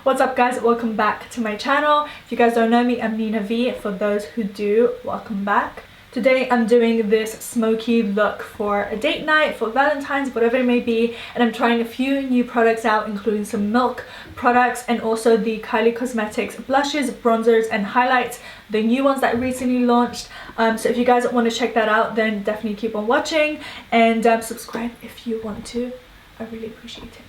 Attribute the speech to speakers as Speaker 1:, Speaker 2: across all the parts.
Speaker 1: What's up guys, welcome back to my channel. If you guys don't know me, I'm Nina V. For those who do, welcome back. Today I'm doing this smoky look for a date night, for Valentine's, whatever it may be, and I'm trying a few new products out, including some Milk products and also the Kylie Cosmetics blushes, bronzers and highlights, the new ones that recently launched. So if you guys want to check that out, then definitely keep on watching and subscribe if you want to. I really appreciate it.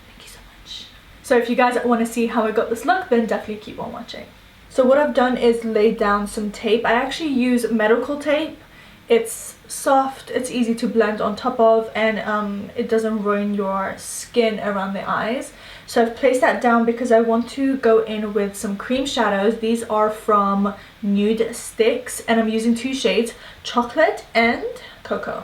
Speaker 1: So if you guys want to see how I got this look, then definitely keep on watching. So what I've done is laid down some tape. I actually use medical tape. It's soft, it's easy to blend on top of, and it doesn't ruin your skin around the eyes. So I've placed that down because I want to go in with some cream shadows. These are from Nude Sticks and I'm using two shades, chocolate and cocoa.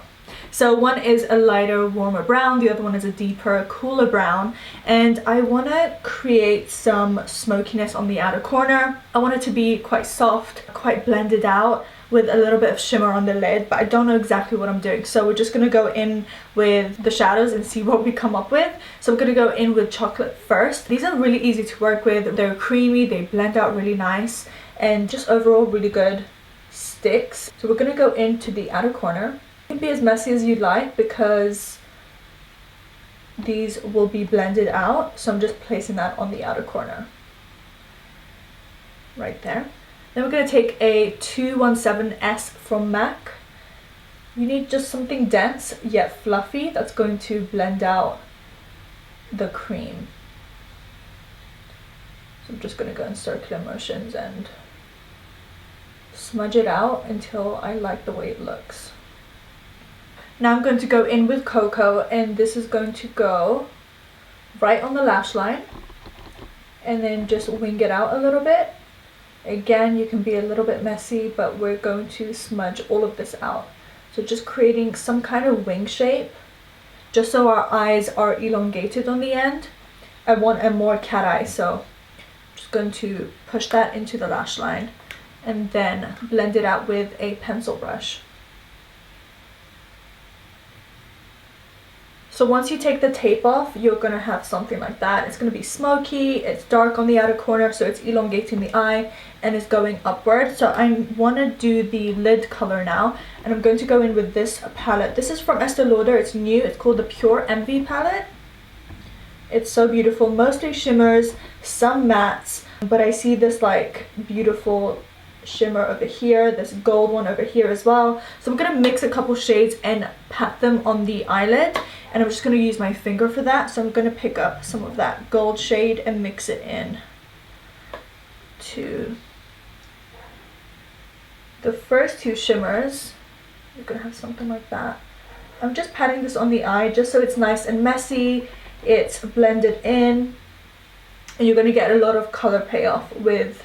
Speaker 1: So one is a lighter, warmer brown, the other one is a deeper, cooler brown, and I want to create some smokiness on the outer corner. I want it to be quite soft, quite blended out with a little bit of shimmer on the lid, but I don't know exactly what I'm doing. So we're just going to go in with the shadows and see what we come up with. So I'm going to go in with chocolate first. These are really easy to work with. They're creamy, they blend out really nice, and just overall really good sticks. So we're going to go into the outer corner. It can be as messy as you'd like because these will be blended out, so I'm just placing that on the outer corner right there. Then we're going to take a 217S from MAC. You need just something dense yet fluffy that's going to blend out the cream. So I'm just going to go in circular motions and smudge it out until I like the way it looks. Now I'm going to go in with cocoa, and this is going to go right on the lash line and then just wing it out a little bit. Again, you can be a little bit messy, but we're going to smudge all of this out. So just creating some kind of wing shape, just so our eyes are elongated on the end. I want a more cat eye, so I'm just going to push that into the lash line and then blend it out with a pencil brush. So once you take the tape off, you're going to have something like that. It's going to be smoky, it's dark on the outer corner, so it's elongating the eye and it's going upward. So I want to do the lid color now, and I'm going to go in with this palette. This is from Estee Lauder, it's new, it's called the Pure Envy palette. It's so beautiful, mostly shimmers, some mattes, but I see this like beautiful shimmer over here, this gold one over here as well. So I'm going to mix a couple shades and pat them on the eyelid, and I'm just going to use my finger for that. So I'm going to pick up some of that gold shade and mix it in to the first two shimmers. You're going to have something like that. I'm just patting this on the eye just so it's nice and messy, it's blended in, and you're going to get a lot of color payoff with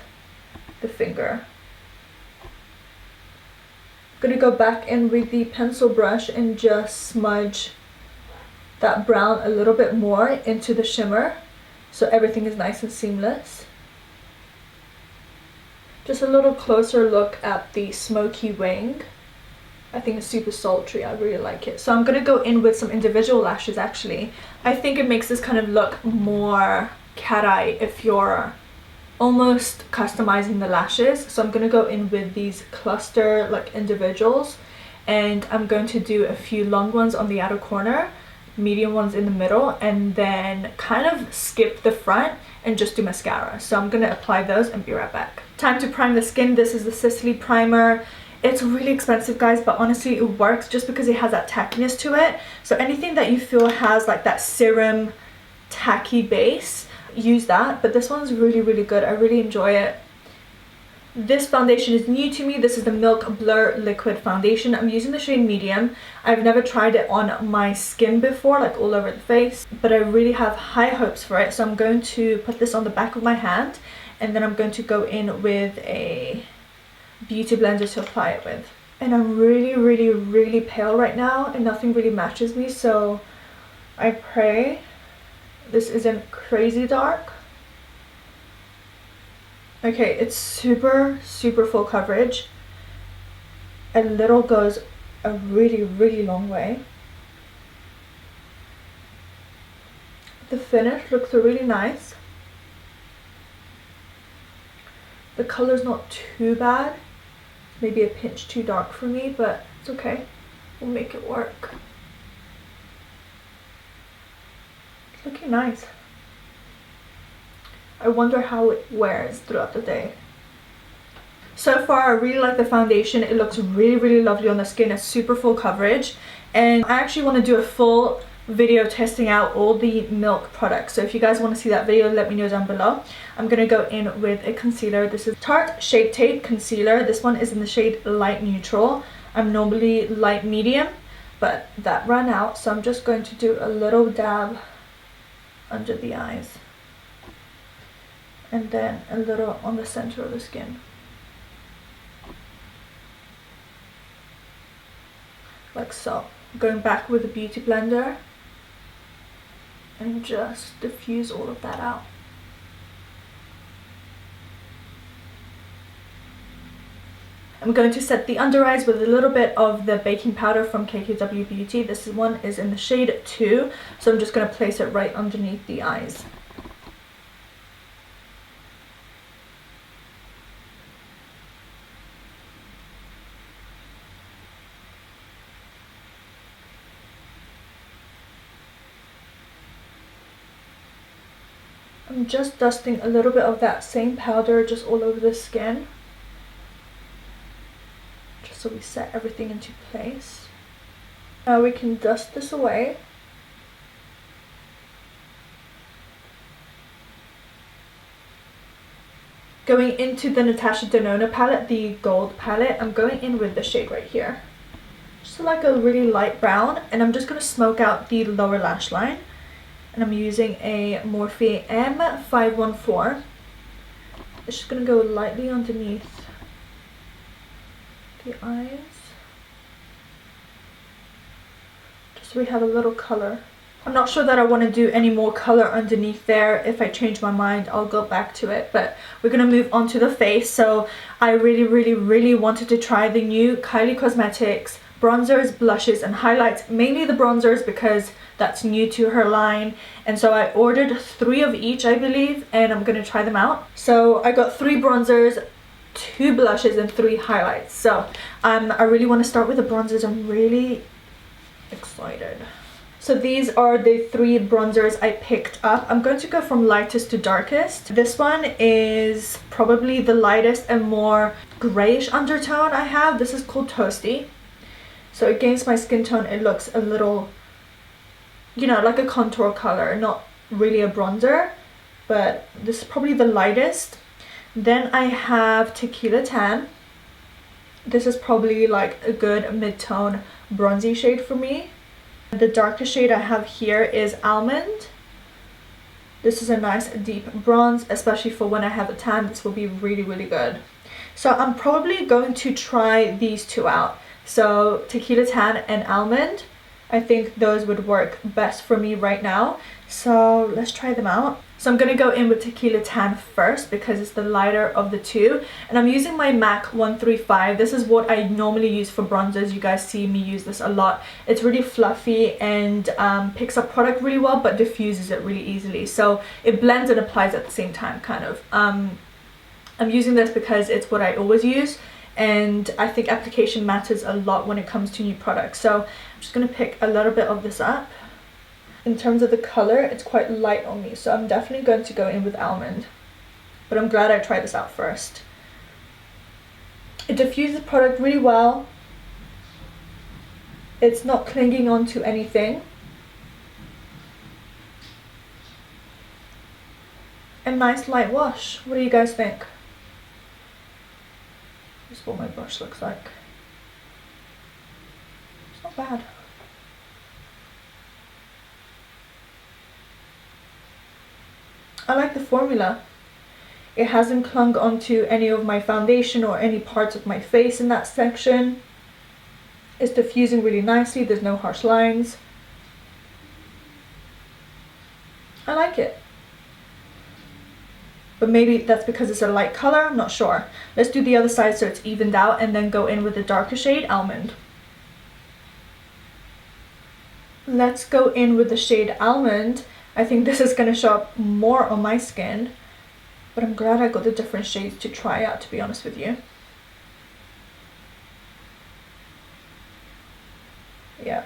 Speaker 1: the finger. I'm going to go back in with the pencil brush and just smudge that brown a little bit more into the shimmer so everything is nice and seamless. Just a little closer look at the smoky wing. I think it's super sultry, I really like it. So I'm going to go in with some individual lashes actually. I think it makes this kind of look more cat eye if you're almost customizing the lashes. So I'm going to go in with these cluster like individuals, and I'm going to do a few long ones on the outer corner, medium ones in the middle, and then kind of skip the front and just do mascara. So I'm going to apply those and be right back. Time to prime the skin. This is the Sicily primer. It's really expensive guys, but honestly it works just because it has that tackiness to it. So anything that you feel has like that serum tacky base, use that, but this one's really good. I really enjoy it. This foundation is new to me. This is the Milk Blur Liquid Foundation. I'm using the shade medium. I've never tried it on my skin before, like all over the face, but I really have high hopes for it. So I'm going to put this on the back of my hand, and then I'm going to go in with a beauty blender to apply it with. And I'm really pale right now, and nothing really matches me, so I pray this isn't crazy dark. Okay, it's super full coverage. A little goes a really long way. The finish looks really nice. The color's not too bad. Maybe a pinch too dark for me, but it's okay. We'll make it work. It's looking nice. I wonder how it wears throughout the day. So far, I really like the foundation. It looks really lovely on the skin. It's super full coverage. And I actually want to do a full video testing out all the Milk products. So if you guys want to see that video, let me know down below. I'm going to go in with a concealer. This is Tarte Shape Tape Concealer. This one is in the shade Light Neutral. I'm normally light medium, but that ran out. So I'm just going to do a little dab under the eyes. And then a little on the center of the skin. Like so. Going back with a beauty blender and just diffuse all of that out. I'm going to set the under eyes with a little bit of the baking powder from KKW Beauty. This one is in the shade 2, so I'm just going to place it right underneath the eyes. I'm just dusting a little bit of that same powder just all over the skin, just so we set everything into place. Now we can dust this away. Going into the Natasha Denona palette, the gold palette, I'm going in with the shade right here. Just like a really light brown, and I'm just going to smoke out the lower lash line. And I'm using a Morphe M514. It's just going to go lightly underneath the eyes. Just so we have a little color. I'm not sure that I want to do any more color underneath there. If I change my mind, I'll go back to it. But we're going to move on to the face. So I really wanted to try the new Kylie Cosmetics bronzers, blushes, and highlights. Mainly the bronzers because that's new to her line. And so I ordered 3 of each, I believe, and I'm going to try them out. So I got 3 bronzers, 2 blushes, and 3 highlights. So I really want to start with the bronzers. I'm really excited. So these are the 3 bronzers I picked up. I'm going to go from lightest to darkest. This one is probably the lightest and more grayish undertone I have. This is called Toasty. So against my skin tone, it looks a little, you know, like a contour color, not really a bronzer, but this is probably the lightest. Then I have Tequila Tan. This is probably like a good mid-tone bronzy shade for me. The darkest shade I have here is Almond. This is a nice deep bronze, especially for when I have a tan. This will be really good. So I'm probably going to try these 2 out. So Tequila Tan and Almond, I think those would work best for me right now. So let's try them out. So I'm going to go in with Tequila Tan first because it's the lighter of the 2. And I'm using my MAC 135. This is what I normally use for bronzers. You guys see me use this a lot. It's really fluffy and picks up product really well, but diffuses it really easily. So it blends and applies at the same time, kind of. I'm using this because it's what I always use. And I think application matters a lot when it comes to new products. So I'm just going to pick a little bit of this up. In terms of the color, it's quite light on me, so I'm definitely going to go in with Almond. But I'm glad I tried this out first. It diffuses product really well. It's not clinging onto anything. A nice light wash. What do you guys think? This is what my brush looks like. It's not bad. I like the formula. It hasn't clung onto any of my foundation or any parts of my face in that section. It's diffusing really nicely. There's no harsh lines. I like it. But maybe that's because it's a light color, I'm not sure. Let's do the other side so it's evened out and then go in with the darker shade, Almond. Let's go in with the shade Almond. I think this is going to show up more on my skin. But I'm glad I got the different shades to try out, to be honest with you. Yeah,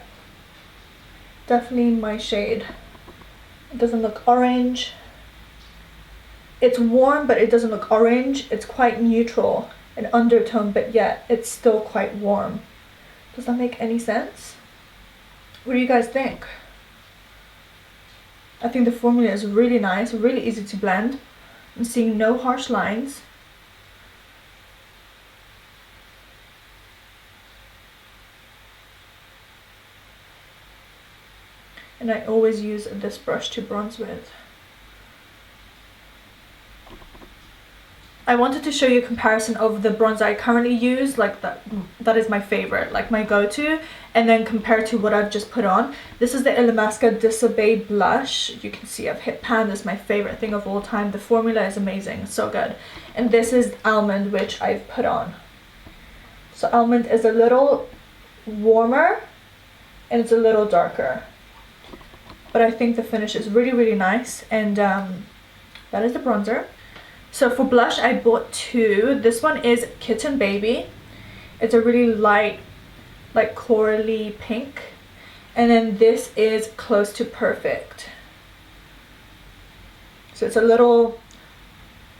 Speaker 1: definitely my shade. It doesn't look orange. It's warm, but it doesn't look orange. It's quite neutral, an undertone, but yet it's still quite warm. Does that make any sense? What do you guys think? I think the formula is really nice, really easy to blend. I'm seeing no harsh lines. And I always use this brush to bronze with. I wanted to show you a comparison of the bronzer I currently use, like that is my favorite, like my go-to, and then compared to what I've just put on. This is the Illamasqua Disobey blush. You can see I've hit pan. This is my favorite thing of all time. The formula is amazing, so good. And this is Almond, which I've put on. So Almond is a little warmer and it's a little darker, but I think the finish is really, really nice. And that is the bronzer. So for blush, I bought two. This one is Kitten Baby. It's a really light, like corally pink. And then this is Close to Perfect. So it's a little,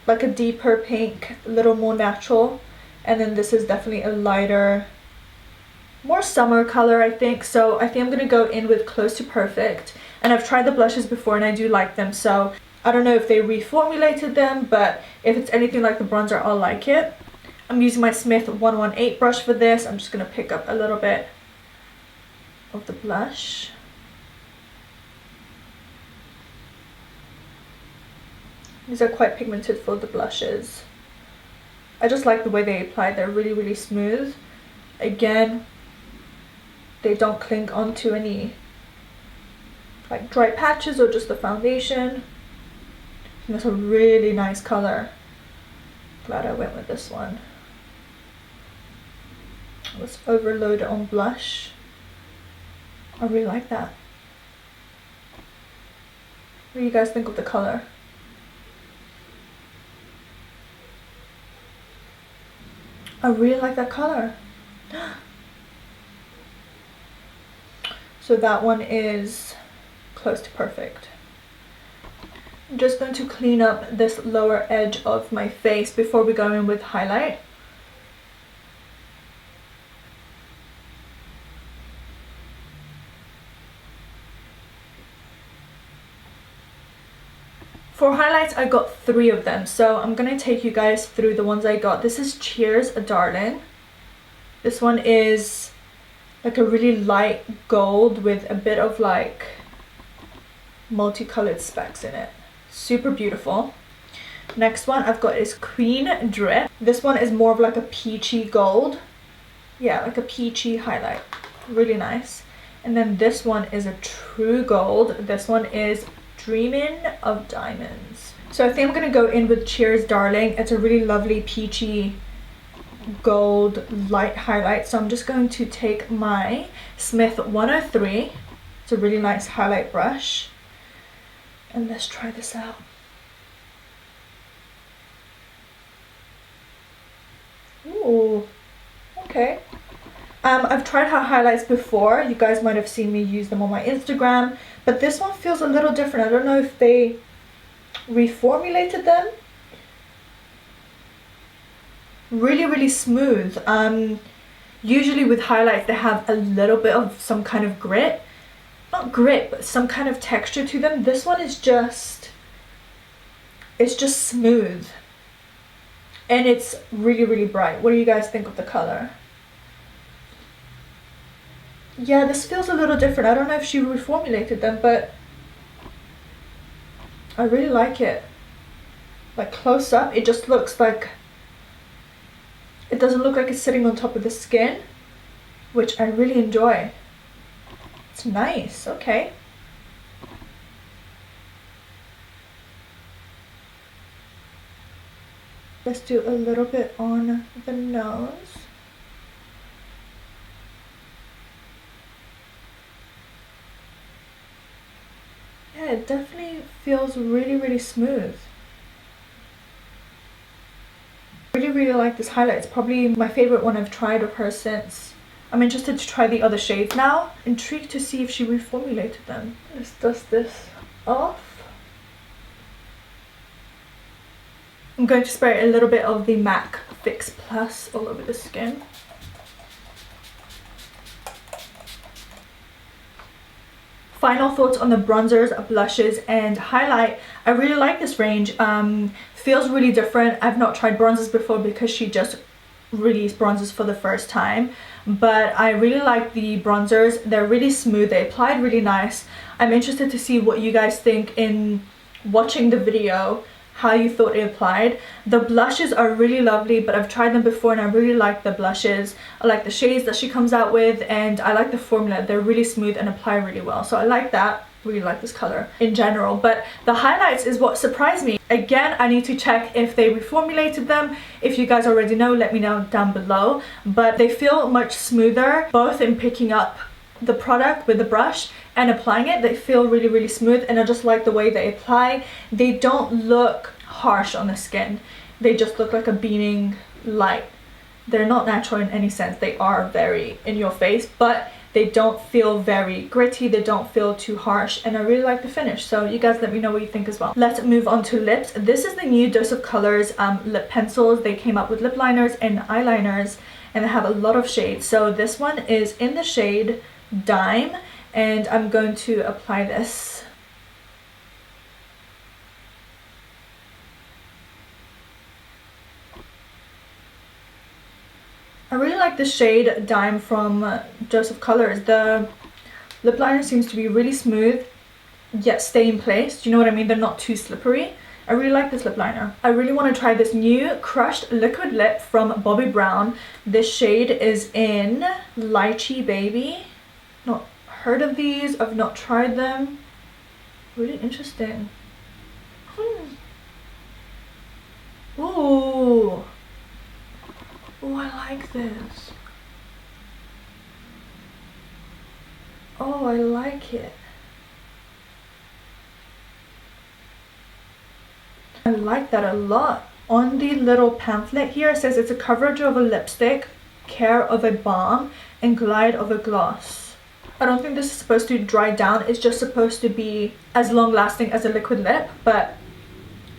Speaker 1: like a deeper pink, a little more natural. And then this is definitely a lighter, more summer color, I think. So I think I'm gonna go in with Close to Perfect. And I've tried the blushes before and I do like them. So I don't know if they reformulated them, but if it's anything like the bronzer, I'll like it. I'm using my Smith 118 brush for this. I'm just going to pick up a little bit of the blush. These are quite pigmented for the blushes. I just like the way they apply. They're really, really smooth. Again, they don't cling onto any like dry patches or just the foundation. And it's a really nice color. Glad I went with this one. Let's overload it on blush. I really like that. What do you guys think of the color? I really like that color. So that one is Close to Perfect. I'm just going to clean up this lower edge of my face before we go in with highlight. For highlights, I got 3 of them, so I'm going to take you guys through the ones I got. This is Cheers, Darling. This one is like a really light gold with a bit of like multicolored specks in it. Super beautiful. Next one I've got is Queen Drip. This one is more of like a peachy gold. Yeah, like a peachy highlight. Really nice. And then this one is a true gold. This one is Dreamin' of Diamonds. So I think I'm gonna go in with Cheers Darling. It's a really lovely peachy gold light highlight. So I'm just going to take my Smith 103. It's a really nice highlight brush. And let's try this out. Ooh, okay. I've tried her highlights before. You guys might have seen me use them on my Instagram, but this one feels a little different. I don't know if they reformulated them. Really, really smooth. Usually with highlights they have a little bit of some kind of grit. Not grit, but some kind of texture to them. This one is just, it's just smooth. And it's really, really bright. What do you guys think of the color? Yeah, this feels a little different. I don't know if she reformulated them, but I really like it. Like close up, it just looks like, it doesn't look like it's sitting on top of the skin, which I really enjoy. It's nice, okay. Let's do a little bit on the nose. Yeah, it definitely feels really, really smooth. really like this highlight. It's probably my favorite one I've tried of her since. I'm interested to try the other shades now. Intrigued to see if she reformulated them. Let's dust this off. I'm going to spray a little bit of the MAC Fix Plus all over the skin. Final thoughts on the bronzers, blushes, and highlight. I really like this range. Feels really different. I've not tried bronzers before because she just released bronzers for the first time. But I really like the bronzers. They're really smooth. They applied really nice. I'm interested to see what you guys think in watching the video, how you thought it applied. The blushes are really lovely, but I've tried them before and I really like the blushes. I like the shades that she comes out with, and I like the formula. They're really smooth and apply really well, so I like that. Really like this color in general. But the highlights is what surprised me. Again, I need to check if they reformulated them. If you guys already know, let me know down below. But they feel much smoother, both in picking up the product with the brush and applying it. They feel really, really smooth, and I just like the way they apply. They don't look harsh on the skin. They just look like a beaming light. They're not natural in any sense. They are very in your face, but they don't feel very gritty. They don't feel too harsh, and I really like the finish. So you guys let me know what you think as well. Let's move on to lips. This is the new Dose of Colors lip pencils. They came up with lip liners and eyeliners, and they have a lot of shades. So this one is in the shade Dime, and I'm going to apply this. I really like the shade Dime from Dose of Colors. The lip liner seems to be really smooth, yet stay in place. Do you know what I mean? They're not too slippery. I really like this lip liner. I really want to try this new Crushed Liquid Lip from Bobbi Brown. This shade is in Lychee Baby. Not heard of these. I've not tried them. Really interesting. Ooh. Oh, I like this. Oh, I like it. I like that a lot. On the little pamphlet here, it says it's a coverage of a lipstick, care of a balm, and glide of a gloss. I don't think this is supposed to dry down. It's just supposed to be as long lasting as a liquid lip, but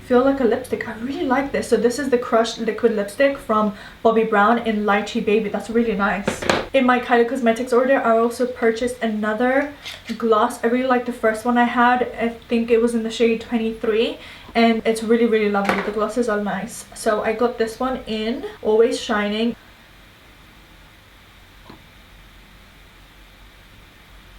Speaker 1: feel like a lipstick. I really like this. So this is the Crushed Liquid Lipstick from Bobbi Brown in Lychee Baby. That's really nice. In my Kylie Cosmetics order, I also purchased another gloss. I really like the first one I had. I think it was in the shade 23, and it's really, really lovely. The glosses are nice. So I got this one in Always Shining.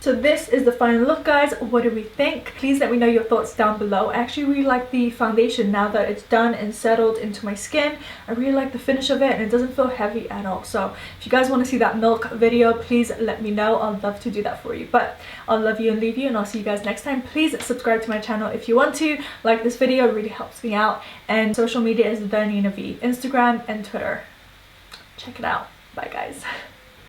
Speaker 1: So this is the final look, guys. What do we think? Please let me know your thoughts down below. I actually really like the foundation now that it's done and settled into my skin. I really like the finish of it, and it doesn't feel heavy at all. So if you guys want to see that milk video, please let me know. I'll love to do that for you. But I'll love you and leave you, and I'll see you guys next time. Please subscribe to my channel if you want to. Like this video, it really helps me out. And social media is the Nina V, Instagram and Twitter. Check it out. Bye, guys.